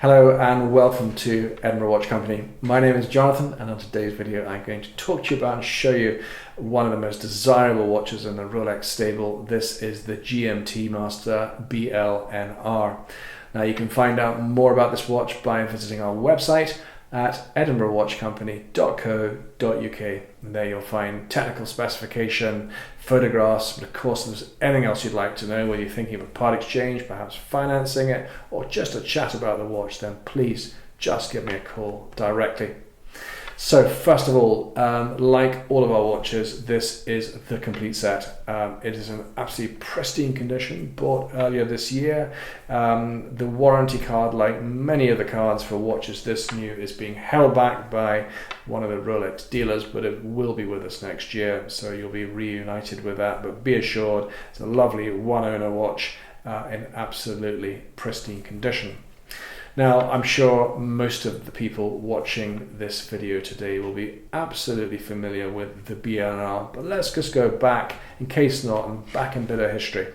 Hello and welcome to Edinburgh Watch Company. My name is Jonathan, and on today's video I'm going to talk to you about and show you one of the most desirable watches in the Rolex stable. This is the GMT Master BLNR. Now you can find out more about this watch by visiting our website at edinburghwatchcompany.co.uk. And there you'll find technical specification, photographs, but of course if there's anything else you'd like to know, whether you're thinking of a part exchange, perhaps financing it, or just a chat about the watch, then please just give me a call directly. So first of all, like all of our watches, this is the complete set. It is in absolutely pristine condition, bought earlier this year. The warranty card, like many of the cards for watches this new, is being held back by one of the Rolex dealers, but it will be with us next year, so you'll be reunited with that. But be assured, it's a lovely one-owner watch in absolutely pristine condition. Now, I'm sure most of the people watching this video today will be absolutely familiar with the BLNR, but let's just go back, in case not, and back in a bit of history.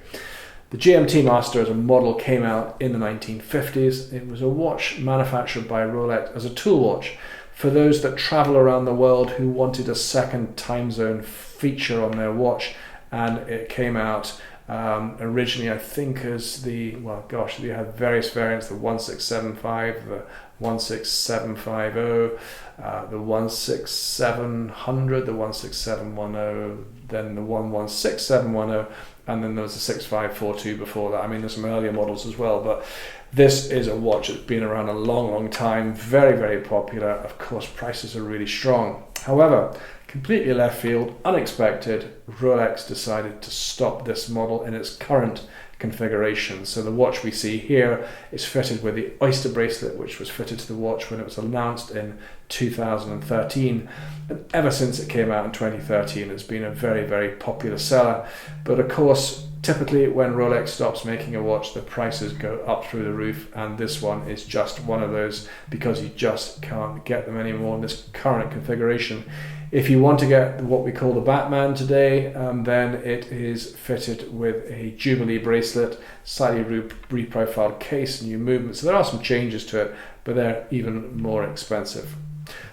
The GMT Master as a model came out in the 1950s. It was a watch manufactured by Rolex as a tool watch for those that travel around the world who wanted a second time zone feature on their watch, and it came out originally, I think, as they had various variants: the 1675, the 16750, the 16700, the 16710, then the 11670, and then there was the 6542 before that. I mean, there's some earlier models as well, but this is a watch that's been around a long time, very, very popular. Of course, prices are really strong. However, completely left field, unexpected, Rolex decided to stop this model in its current configuration. So the watch we see here is fitted with the Oyster bracelet, which was fitted to the watch when it was announced in 2013. And ever since it came out in 2013, it's been a very, very popular seller. But of course, typically when Rolex stops making a watch, the prices go up through the roof, and this one is just one of those, because you just can't get them anymore in this current configuration. If you want to get what we call the Batman today, then it is fitted with a Jubilee bracelet, slightly reprofiled case, new movement. So there are some changes to it, but they're even more expensive.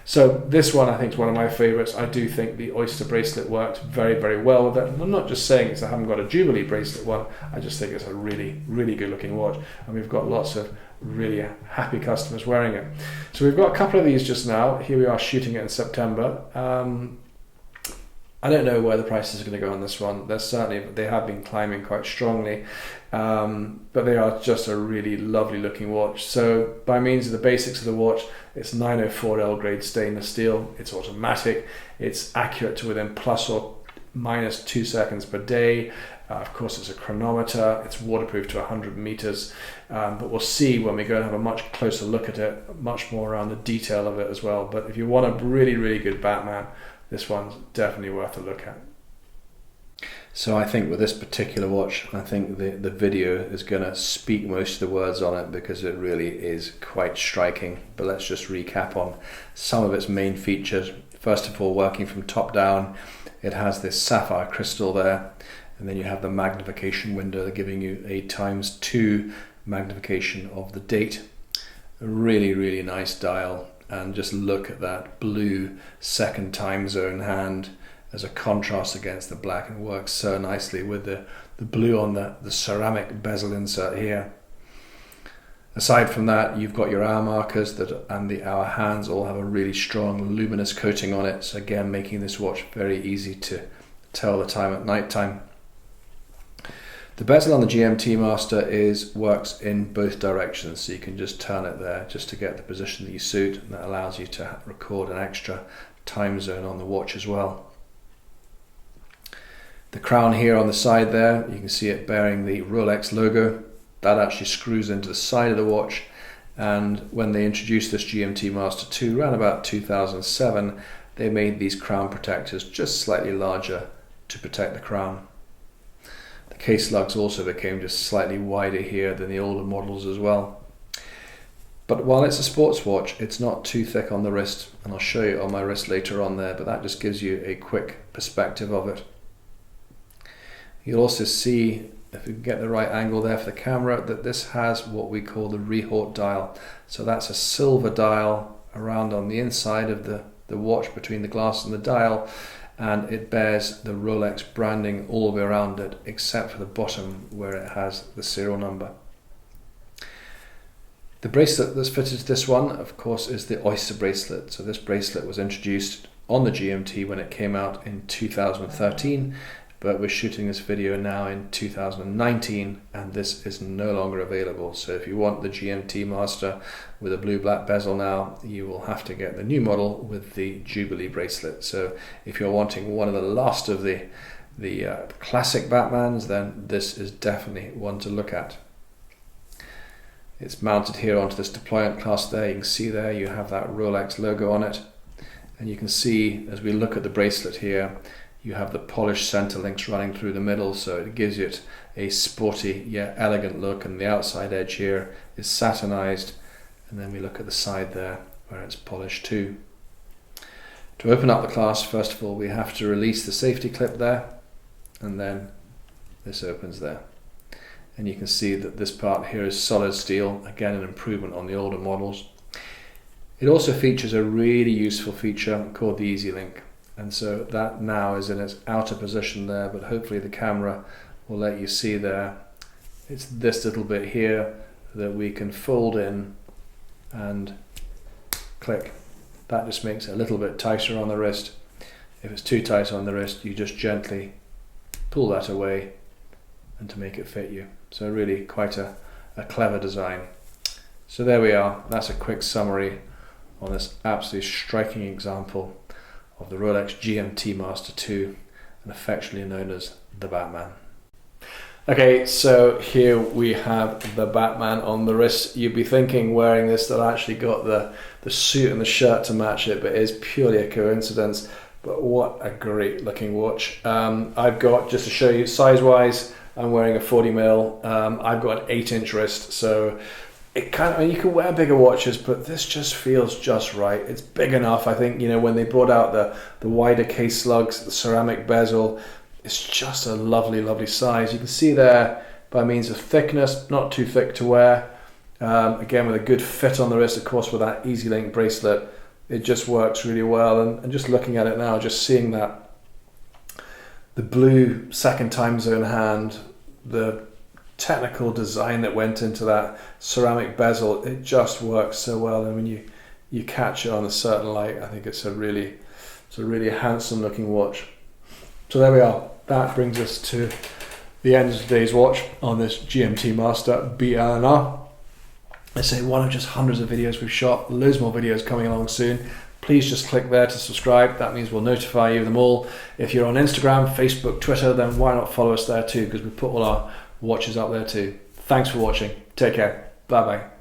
So this one I think is one of my favorites. I do think the Oyster bracelet worked very, very well with it. And I'm not just saying it's I haven't got a Jubilee bracelet one, I just think it's a really, really good looking watch. And we've got lots of really happy customers wearing it. So we've got a couple of these just now. Here we are shooting it in September. I don't know where the prices are going to go on this one. They have been climbing quite strongly, but they are just a really lovely looking watch. So by means of the basics of the watch, it's 904L grade stainless steel, it's automatic, it's accurate to within plus or minus 2 seconds per day. Of course, it's a chronometer, it's waterproof to 100 meters, but we'll see when we go and have a much closer look at it, much more around the detail of it as well. But if you want a really, really good Batman, this one's definitely worth a look at. So I think with this particular watch, I think the video is going to speak most of the words on it, because it really is quite striking. But let's just recap on some of its main features. First of all, working from top down, it has this sapphire crystal there, and then you have the magnification window giving you a ×2 magnification of the date. A really, really nice dial. And just look at that blue second time zone hand as a contrast against the black, and works so nicely with the blue on the ceramic bezel insert here. Aside from that, you've got your hour markers and the hour hands all have a really strong luminous coating on it. So again, making this watch very easy to tell the time at night time. The bezel on the GMT Master works in both directions, so you can just turn it there just to get the position that you suit, and that allows you to record an extra time zone on the watch as well. The crown here on the side there, you can see it bearing the Rolex logo. That actually screws into the side of the watch, and when they introduced this GMT Master 2 around about 2007, they made these crown protectors just slightly larger to protect the crown. The case lugs also became just slightly wider here than the older models as well. But while it's a sports watch, it's not too thick on the wrist, and I'll show you on my wrist later on there, but that just gives you a quick perspective of it. You'll also see if we can get the right angle there for the camera, that this has what we call the Rehort dial. So that's a silver dial around on the inside of the watch between the glass and the dial, and it bears the Rolex branding all the way around it except for the bottom where it has the serial number. The bracelet that's fitted to this one, of course, is the Oyster bracelet. So this bracelet was introduced on the GMT when it came out in 2013, but we're shooting this video now in 2019 and this is no longer available. So if you want the GMT Master with a blue-black bezel now, you will have to get the new model with the Jubilee bracelet. So if you're wanting one of the last of the classic Batmans, then this is definitely one to look at. It's mounted here onto this deployment clasp there. You can see there you have that Rolex logo on it. And you can see as we look at the bracelet here, you have the polished center links running through the middle, so it gives it a sporty yet elegant look, and the outside edge here is satinized, and then we look at the side there where it's polished too. To open up the clasp, first of all we have to release the safety clip there, and then this opens there. And you can see that this part here is solid steel, again an improvement on the older models. It also features a really useful feature called the easylink. And so that now is in its outer position there, but hopefully the camera will let you see there. It's this little bit here that we can fold in and click. That just makes it a little bit tighter on the wrist. If it's too tight on the wrist, you just gently pull that away and to make it fit you. So really quite a clever design. So there we are. That's a quick summary on this absolutely striking example of the Rolex GMT Master 2, and affectionately known as the Batman. Okay, so here we have the Batman on the wrist. You'd be thinking wearing this that I actually got the suit and the shirt to match it, but it is purely a coincidence. But what a great looking watch. I've got, just to show you size wise, I'm wearing a 40mm. I've got an 8-inch wrist, so it kind of, I mean, you can wear bigger watches, but this just feels just right. It's big enough. I think, you know, when they brought out the wider case slugs, the ceramic bezel, it's just a lovely, lovely size. You can see there by means of thickness, not too thick to wear. Again, with a good fit on the wrist, of course, with that easylink bracelet, it just works really well. And just looking at it now, just seeing that, the blue second time zone hand, the technical design that went into that ceramic bezel, it just works so well. And when you catch it on a certain light, I think it's a really handsome looking watch. So there we are. That brings us to the end of today's watch on this GMT Master BLNR. I say one of just hundreds of videos we've shot, loads more videos coming along soon. Please just click there to subscribe. That means we'll notify you of them all. If you're on Instagram, Facebook, Twitter, then why not follow us there too, because we put all our watches up there too. Thanks for watching. Take care. Bye bye.